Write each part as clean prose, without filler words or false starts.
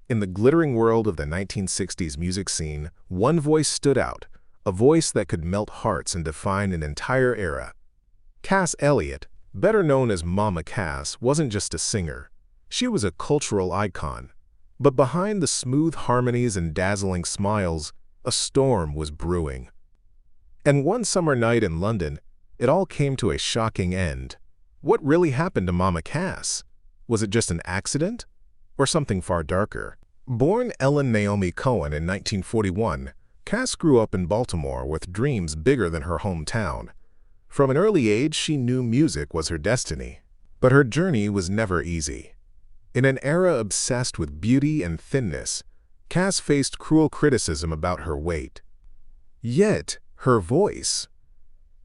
In the glittering world of the 1960s music scene, one voice stood out, a voice that could melt hearts and define an entire era. Cass Elliot, better known as Mama Cass, wasn't just a singer. She was a cultural icon. But behind the smooth harmonies and dazzling smiles, a storm was brewing. And one summer night in London, it all came to a shocking end. What really happened to Mama Cass? Was it just an accident? Or something far darker? Born Ellen Naomi Cohen in 1941, Cass grew up in Baltimore with dreams bigger than her hometown. From an early age, she knew music was her destiny. But her journey was never easy. In an era obsessed with beauty and thinness, Cass faced cruel criticism about her weight. Yet, her voice,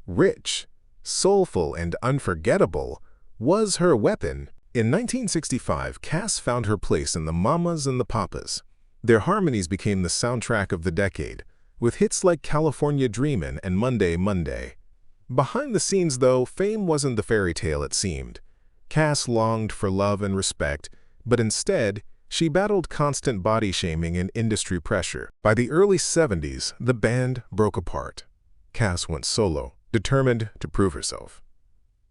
rich, soulful, and unforgettable, was her weapon. In 1965, Cass found her place in the Mamas and the Papas. Their harmonies became the soundtrack of the decade, with hits like California Dreamin' and Monday, Monday. Behind the scenes, though, fame wasn't the fairy tale it seemed. Cass longed for love and respect, but instead, she battled constant body shaming and industry pressure. By the early 70s, the band broke apart. Cass went solo, determined to prove herself.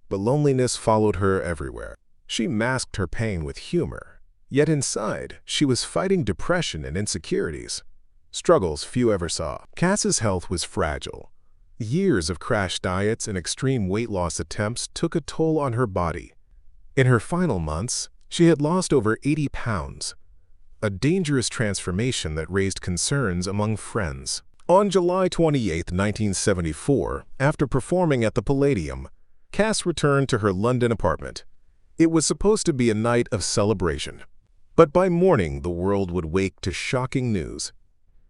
But loneliness followed her everywhere. She masked her pain with humor, yet inside, she was fighting depression and insecurities, struggles few ever saw. Cass's health was fragile. Years of crash diets and extreme weight loss attempts took a toll on her body. In her final months, she had lost over 80 pounds, a dangerous transformation that raised concerns among friends. On July 28, 1974, after performing at the Palladium, Cass returned to her London apartment. It was supposed to be a night of celebration. But by morning, the world would wake to shocking news.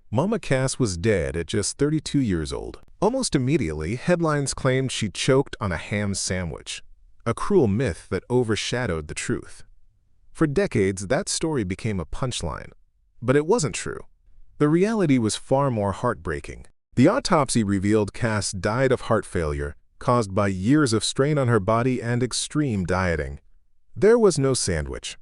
Mama Cass was dead at just 32 years old. Almost immediately, headlines claimed she choked on a ham sandwich, a cruel myth that overshadowed the truth. For decades, that story became a punchline. But it wasn't true. The reality was far more heartbreaking. The autopsy revealed Cass died of heart failure, caused by years of strain on her body and extreme dieting. There was no sandwich,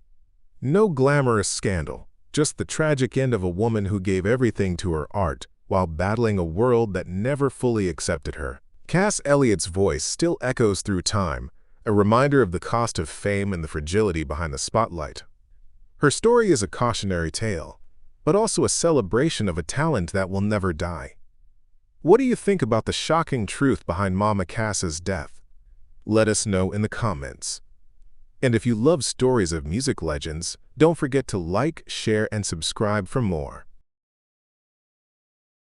no glamorous scandal, just the tragic end of a woman who gave everything to her art while battling a world that never fully accepted her. Cass Elliot's voice still echoes through time, a reminder of the cost of fame and the fragility behind the spotlight. Her story is a cautionary tale, but also a celebration of a talent that will never die. What do you think about the shocking truth behind Mama Cass's death? Let us know in the comments. And if you love stories of music legends, don't forget to like, share, and subscribe for more.